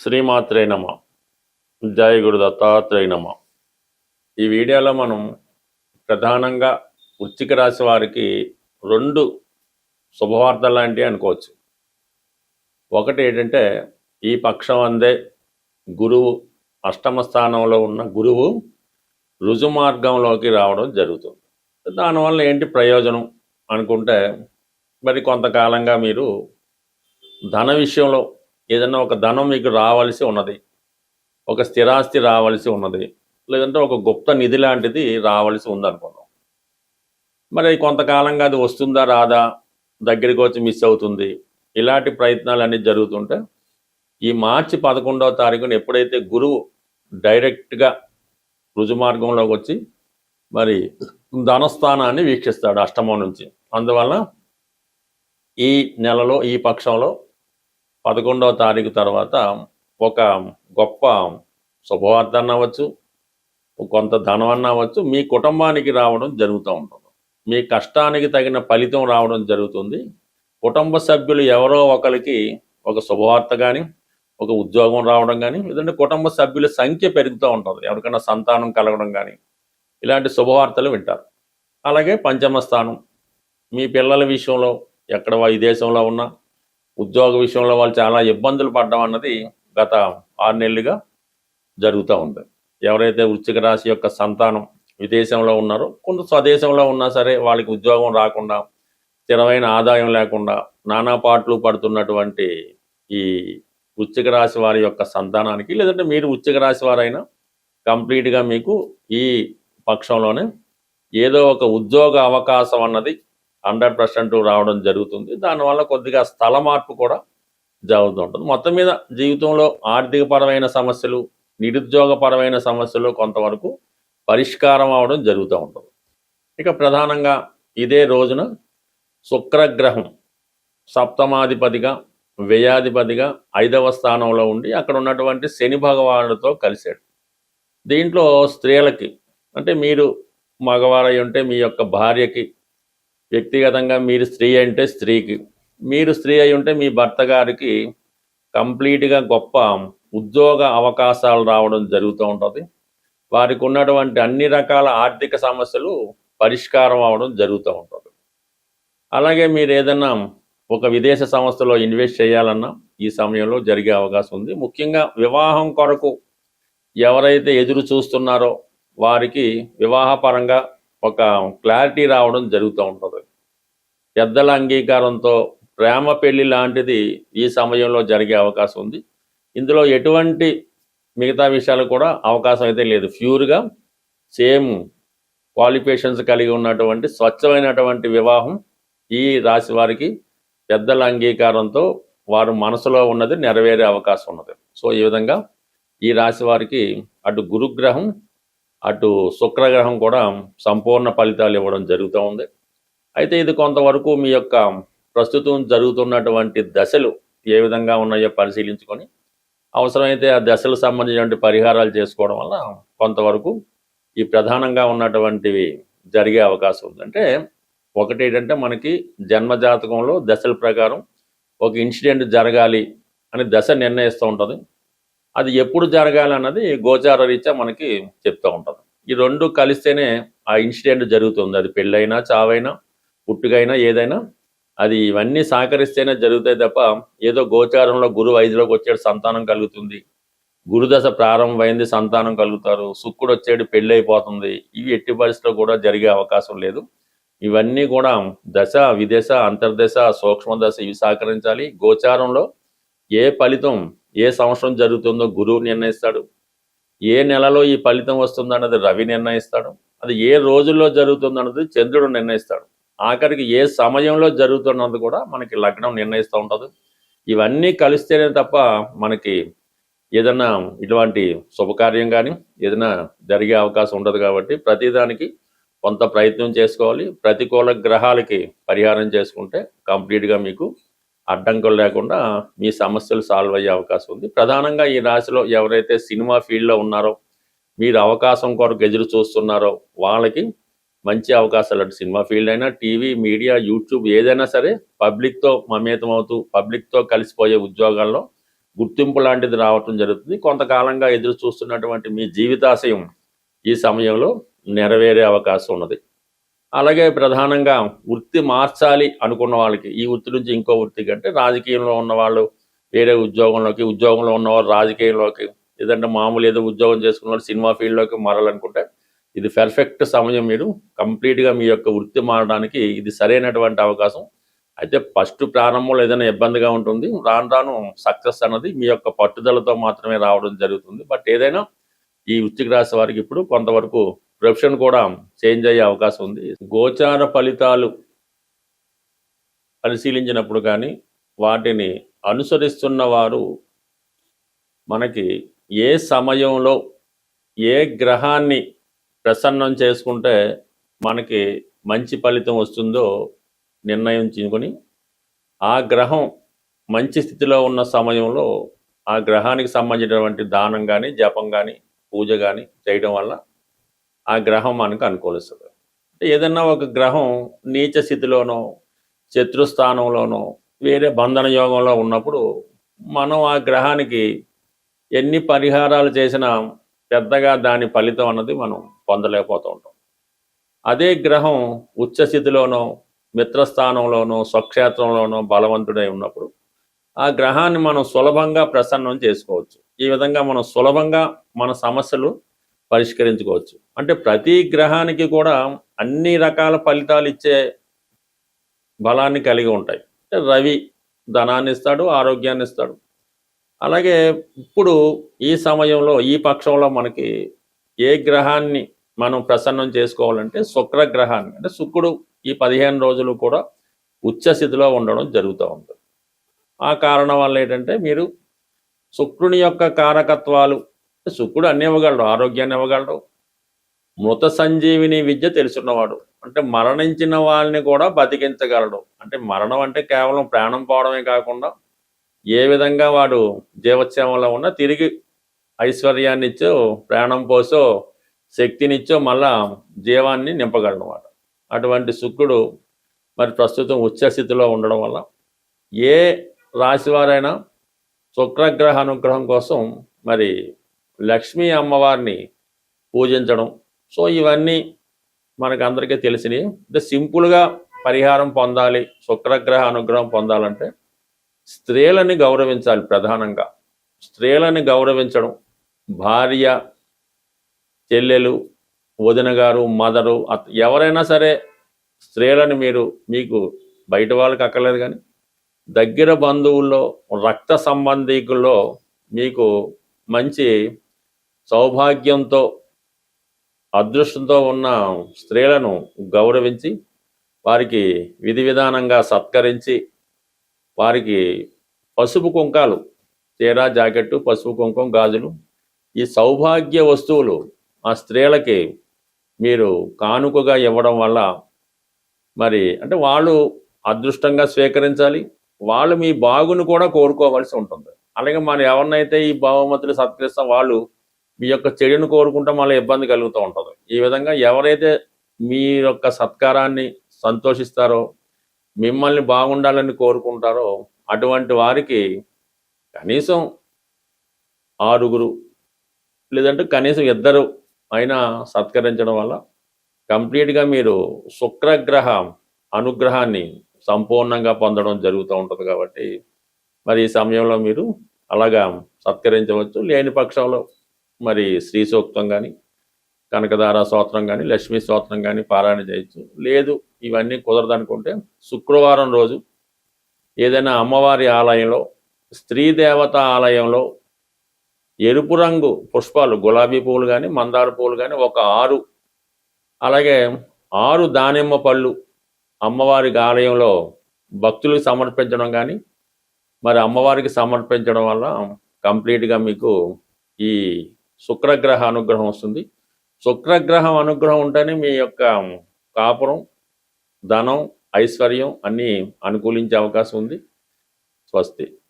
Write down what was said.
శ్రీమాత్రే నమ. జయ గురు దత్తాత్రేయ నమ. ఈ వీడియోలో మనం ప్రధానంగా వృశ్చిక రాశి వారికి రెండు శుభవార్తలు లాంటివి అనుకోవచ్చు. ఒకటి ఏంటంటే, ఈ పక్షం అందే గురువు అష్టమ స్థానంలో ఉన్న గురువు రుజు మార్గంలోకి రావడం జరుగుతుంది. దానివల్ల ఏంటి ప్రయోజనం అనుకుంటే, మరి కొంతకాలంగా మీరు ధన విషయంలో ఏదైనా ఒక ధనం మీకు రావాల్సి ఉన్నది, ఒక స్థిరాస్తి రావాల్సి ఉన్నది, లేదంటే ఒక గుప్త నిధి లాంటిది రావాల్సి ఉందనుకున్నాం. మరి కొంతకాలంగా అది వస్తుందా రాదా, దగ్గరికి వచ్చి మిస్ అవుతుంది, ఇలాంటి ప్రయత్నాలు అన్నీ జరుగుతుంటే ఈ మార్చి 11వ తారీఖున ఎప్పుడైతే గురువు డైరెక్ట్గా రుజుమార్గంలోకి వచ్చి మరి ధనస్థానాన్ని వీక్షిస్తాడు అష్టమం నుంచి, అందువల్ల ఈ నెలలో ఈ పక్షంలో 11వ తారీఖు తర్వాత ఒక గొప్ప శుభవార్త అన్నవచ్చు, కొంత ధనం అన్నవచ్చు మీ కుటుంబానికి రావడం జరుగుతూ ఉంటుంది. మీ కష్టానికి తగిన ఫలితం రావడం జరుగుతుంది. కుటుంబ సభ్యులు ఎవరో ఒకరికి ఒక శుభవార్త కానీ, ఒక ఉద్యోగం రావడం కానీ, లేదంటే కుటుంబ సభ్యుల సంఖ్య పెరుగుతూ ఉంటుంది, ఎవరికైనా సంతానం కలగడం కానీ, ఇలాంటి శుభవార్తలు వింటారు. అలాగే పంచమ స్థానం, మీ పిల్లల విషయంలో ఎక్కడ విదేశంలో ఉన్నా, ఉద్యోగ విషయంలో వాళ్ళు చాలా ఇబ్బందులు పడ్డం అన్నది గత 6 నెలలుగా జరుగుతూ ఉంది. ఎవరైతే వృశ్చిక రాశి యొక్క సంతానం విదేశంలో ఉన్నారో, కొంత స్వదేశంలో ఉన్నా సరే వాళ్ళకి ఉద్యోగం రాకుండా, స్థిరమైన ఆదాయం లేకుండా నానా పాటలు పడుతున్నటువంటి ఈ వృశ్చిక రాశి వారి యొక్క సంతానానికి, లేదంటే మీరు వృశ్చిక రాశి వారైనా కంప్లీట్గా మీకు ఈ పక్షంలోనే ఏదో ఒక ఉద్యోగ అవకాశం అన్నది 100% రావడం జరుగుతుంది. దానివల్ల కొద్దిగా స్థల మార్పు కూడా జరుగుతూ ఉంటుంది. మొత్తం మీద జీవితంలో ఆర్థికపరమైన సమస్యలు, నిరుద్యోగపరమైన సమస్యలు కొంతవరకు పరిష్కారం అవడం జరుగుతూ ఉంటుంది. ఇక ప్రధానంగా ఇదే రోజున శుక్రగ్రహం సప్తమాధిపతిగా, వ్యయాధిపతిగా 5వ స్థానంలో ఉండి అక్కడ ఉన్నటువంటి శని భగవానుడితో కలిశాడు. దీంట్లో స్త్రీలకి, అంటే మీరు మగవారై ఉంటే మీ యొక్క భార్యకి, వ్యక్తిగతంగా మీరు స్త్రీ అంటే స్త్రీకి, మీరు స్త్రీ అయి ఉంటే మీ భర్త గారికి కంప్లీట్గా గొప్ప ఉద్యోగ అవకాశాలు రావడం జరుగుతూ ఉంటుంది. వారికి ఉన్నటువంటి అన్ని రకాల ఆర్థిక సమస్యలు పరిష్కారం అవడం జరుగుతూ ఉంటుంది. అలాగే మీరు ఏదైనా ఒక విదేశ సంస్థలో ఇన్వెస్ట్ చేయాలన్నా ఈ సమయంలో జరిగే అవకాశం ఉంది. ముఖ్యంగా వివాహం కొరకు ఎవరైతే ఎదురు చూస్తున్నారో వారికి వివాహపరంగా ఒక క్లారిటీ రావడం జరుగుతూ ఉంటుంది. పెద్దల అంగీకారంతో ప్రేమ పెళ్లి లాంటిది ఈ సమయంలో జరిగే అవకాశం ఉంది. ఇందులో ఎటువంటి మిగతా విషయాలు కూడా అవకాశం అయితే లేదు. ప్యూర్గా సేమ్ క్వాలిఫికేషన్స్ కలిగి ఉన్నటువంటి స్వచ్ఛమైనటువంటి వివాహం ఈ రాశి వారికి పెద్దల అంగీకారంతో వారు మనసులో ఉన్నది నెరవేరే అవకాశం ఉన్నది. సో ఈ విధంగా ఈ రాశి వారికి అటు గురుగ్రహం, అటు శుక్రగ్రహం కూడా సంపూర్ణ ఫలితాలు ఇవ్వడం జరుగుతూ ఉంది. అయితే ఇది కొంతవరకు మీ యొక్క ప్రస్తుతం జరుగుతున్నటువంటి దశలు ఏ విధంగా ఉన్నాయో పరిశీలించుకొని అవసరమైతే ఆ దశలకు సంబంధించినటువంటి పరిహారాలు చేసుకోవడం వల్ల కొంతవరకు ఈ ప్రధానంగా ఉన్నటువంటివి జరిగే అవకాశం ఉంది. అంటే ఒకటి ఏంటంటే, మనకి జన్మజాతకంలో దశల ప్రకారం ఒక ఇన్సిడెంట్ జరగాలి అని దశ నిర్ణయిస్తూ ఉంటుంది. అది ఎప్పుడు జరగాలి అన్నది గోచార రీత్యా మనకి చెప్తూ ఉంటుంది. ఈ రెండు కలిస్తేనే ఆ ఇన్సిడెంట్ జరుగుతుంది. అది పెళ్ళైనా, చావైనా, పుట్టుకైనా, ఏదైనా అది ఇవన్నీ సహకరిస్తేనే జరుగుతాయి తప్ప ఏదో గోచారంలో గురువు 5లోకి వచ్చాడు సంతానం కలుగుతుంది, గురుదశ ప్రారంభమైంది సంతానం కలుగుతారు, శుక్రుడు వచ్చాడు పెళ్ళి అయిపోతుంది, ఇవి ఎట్టి పరిస్థితుల్లో కూడా జరిగే అవకాశం లేదు. ఇవన్నీ కూడా దశ, విదశ, అంతర్దశ, సూక్ష్మదశ ఇవి సహకరించాలి. గోచారంలో ఏ ఫలితం ఏ సంవత్సరం జరుగుతుందో గురువు నిర్ణయిస్తాడు. ఏ నెలలో ఈ ఫలితం వస్తుందన్నది రవి నిర్ణయిస్తాడు. అది ఏ రోజుల్లో జరుగుతుందన్నది చంద్రుడు నిర్ణయిస్తాడు. ఆఖరికి ఏ సమయంలో జరుగుతున్నది కూడా మనకి లగ్నం నిర్ణయిస్తూ ఉంటుంది. ఇవన్నీ కలిస్తేనే తప్ప మనకి ఏదైనా ఇటువంటి శుభకార్యం కానీ ఏదైనా జరిగే అవకాశం ఉండదు. కాబట్టి ప్రతిదానికి కొంత ప్రయత్నం చేసుకోవాలి. ప్రతికూల గ్రహాలకి పరిహారం చేసుకుంటే కంప్లీట్గా మీకు అడ్డంకులు లేకుండా మీ సమస్యలు సాల్వ్ అయ్యే అవకాశం ఉంది. ప్రధానంగా ఈ రాశిలో ఎవరైతే సినిమా ఫీల్డ్లో ఉన్నారో, మీరు అవకాశం కొరకు ఎదురు చూస్తున్నారో వాళ్ళకి మంచి అవకాశాలు, అటు సినిమా ఫీల్డ్ అయినా, టీవీ, మీడియా, యూట్యూబ్ ఏదైనా సరే పబ్లిక్తో మమేతం అవుతూ పబ్లిక్తో కలిసిపోయే ఉద్యోగాల్లో గుర్తింపు లాంటిది రావటం జరుగుతుంది. కొంతకాలంగా ఎదురు చూస్తున్నటువంటి మీ జీవితాశయం ఈ సమయంలో నెరవేరే అవకాశం ఉన్నది. అలాగే ప్రధానంగా వృత్తి మార్చాలి అనుకున్న వాళ్ళకి, ఈ వృత్తి నుంచి ఇంకో వృత్తికి, అంటే రాజకీయంలో ఉన్న వాళ్ళు వేరే ఉద్యోగంలోకి, ఉద్యోగంలో ఉన్నవారు రాజకీయంలోకి, లేదంటే మామూలు ఏదో ఉద్యోగం చేసుకున్న వాళ్ళు సినిమా ఫీల్డ్లోకి మారాలనుకుంటే ఇది పర్ఫెక్ట్ సమయం. మీరు కంప్లీట్గా మీ యొక్క వృత్తి మారడానికి ఇది సరైనటువంటి అవకాశం. అయితే ఫస్ట్ ప్రారంభంలో ఏదైనా ఇబ్బందిగా ఉంటుంది, రాను రాను సక్సెస్ అన్నది మీ యొక్క పట్టుదలతో మాత్రమే రావడం జరుగుతుంది. బట్ ఏదైనా ఈ వృశ్చిక రాశి వారికి ఇప్పుడు కొంతవరకు ప్రొఫెషన్ కూడా చేంజ్ అయ్యే అవకాశం ఉంది. గోచార ఫలితాలు పరిశీలించినప్పుడు కానీ వాటిని అనుసరిస్తున్న వారు మనకి ఏ సమయంలో ఏ గ్రహాన్ని ప్రసన్నం చేసుకుంటే మనకి మంచి ఫలితం వస్తుందో నిర్ణయించుకొని ఆ గ్రహం మంచి స్థితిలో ఉన్న సమయంలో ఆ గ్రహానికి సంబంధించినటువంటి దానం కానీ, జపం కానీ, పూజ కానీ చేయడం వల్ల ఆ గ్రహం మనకు అనుకూలిస్తుంది. ఏదన్నా ఒక గ్రహం నీచ స్థితిలోనో, శత్రుస్థానంలోనో, వేరే బంధన యోగంలో ఉన్నప్పుడు మనం ఆ గ్రహానికి ఎన్ని పరిహారాలు చేసినా పెద్దగా దాని ఫలితం అన్నది మనం పొందలేకపోతూ ఉంటాం. అదే గ్రహం ఉచ్చస్థితిలోనో, మిత్రస్థానంలోనో, స్వక్షేత్రంలోనో బలవంతుడై ఉన్నప్పుడు ఆ గ్రహాన్ని మనం సులభంగా ప్రసన్నం చేసుకోవచ్చు. ఈ విధంగా మనం సులభంగా మన సమస్యలు పరిష్కరించుకోవచ్చు. అంటే ప్రతి గ్రహానికి కూడా అన్ని రకాల ఫలితాలు ఇచ్చే బలాన్ని కలిగి ఉంటాయి. రవి ధనాన్ని ఇస్తాడు, ఆరోగ్యాన్ని ఇస్తాడు. అలాగే ఇప్పుడు ఈ సమయంలో, ఈ పక్షంలో మనకి ఏ గ్రహాన్ని మనం ప్రసన్నం చేసుకోవాలంటే శుక్రగ్రహాన్ని, అంటే శుక్రుడు ఈ 15 రోజులు కూడా ఉచ్చస్థితిలో ఉండడం జరుగుతూ ఉంటుంది. ఆ కారణం వల్ల ఏంటంటే మీరు శుక్రుని యొక్క కారకత్వాలు, శుక్రుడు అన్ని ఇవ్వగలడు, ఆరోగ్యాన్ని ఇవ్వగలడు, మృత సంజీవిని విద్య తెలుసున్నవాడు, అంటే మరణించిన వాళ్ళని కూడా బతికించగలడు. అంటే మరణం అంటే కేవలం ప్రాణం పోవడమే కాకుండా ఏ విధంగా వాడు జీవోత్సవంలో ఉన్నా తిరిగి ఐశ్వర్యాన్ని ఇచ్చో, ప్రాణం పోసో, శక్తినిచ్చో మళ్ళా జీవాన్ని నింపగలనమాట. అటువంటి శుక్రుడు మరి ప్రస్తుతం ఉచ్చస్థితిలో ఉండడం వల్ల ఏ రాశివారైనా శుక్రగ్రహ అనుగ్రహం కోసం మరి లక్ష్మీ అమ్మవారిని పూజించడం, సో ఇవన్నీ మనకు అందరికీ తెలిసినవి. అంటే సింపుల్గా పరిహారం పొందాలి, శుక్రగ్రహ అనుగ్రహం పొందాలంటే స్త్రీలని గౌరవించాలి. ప్రధానంగా స్త్రీలని గౌరవించడం, భార్య, చెల్లెలు, వదిన గారు, మదరు, ఎవరైనా సరే స్త్రీలని మీకు బయట వాళ్ళకి అక్కర్లేదు కానీ దగ్గర బంధువుల్లో, రక్త సంబంధికుల్లో మీకు మంచి సౌభాగ్యంతో, అదృష్టంతో ఉన్న స్త్రీలను గౌరవించి వారికి విధి విధానంగా సత్కరించి వారికి పసుపు కుంకాలు, చీర, జాకెట్టు, పసుపు కుంకం, గాజులు, ఈ సౌభాగ్య వస్తువులు ఆ స్త్రీలకి మీరు కానుకగా ఇవ్వడం వల్ల మరి అంటే వాళ్ళు అదృష్టంగా స్వీకరించాలి, వాళ్ళు మీ బాగును కూడా కోరుకోవాల్సి ఉంటుంది. అలాగే మనం ఎవరినైతే ఈ బహుమతులు సత్కరిస్తాం వాళ్ళు మీ యొక్క చెడును కోరుకుంటే మళ్ళీ ఇబ్బంది కలుగుతూ ఉంటుంది. ఈ విధంగా ఎవరైతే మీ యొక్క సత్కారాన్ని సంతోషిస్తారో, మిమ్మల్ని బాగుండాలని కోరుకుంటారో అటువంటి వారికి కనీసం 6 లేదంటే కనీసం 2 అయినా సత్కరించడం వల్ల కంప్లీట్గా మీరు శుక్రగ్రహ అనుగ్రహాన్ని సంపూర్ణంగా పొందడం జరుగుతూ ఉంటుంది. కాబట్టి మరి ఈ సమయంలో మీరు అలాగా సత్కరించవచ్చు. లేని పక్షంలో మరి శ్రీ సూక్తం కానీ, కనకదార స్తోత్రం కానీ, లక్ష్మీ స్తోత్రం కానీ పారాయణ చేయొచ్చు. లేదు ఇవన్నీ కుదరదనుకుంటే శుక్రవారం రోజు ఏదైనా అమ్మవారి ఆలయంలో, స్త్రీ దేవత ఆలయంలో ఎరుపు రంగు పుష్పాలు, గులాబీ పువ్వులు కానీ, మందార పువ్వులు కానీ ఒక 6, అలాగే 6 దానిమ్మ పళ్ళు అమ్మవారికి ఆలయంలో భక్తులకు సమర్పించడం కానీ మరి అమ్మవారికి సమర్పించడం వల్ల కంప్లీట్గా మీకు ఈ శుక్రగ్రహ అనుగ్రహం వస్తుంది. శుక్రగ్రహం అనుగ్రహం ఉంటేనే మీ యొక్క కాపురం, ధనం, ఐశ్వర్యం అన్నీ అనుకూలించే అవకాశం ఉంది. స్వస్తి.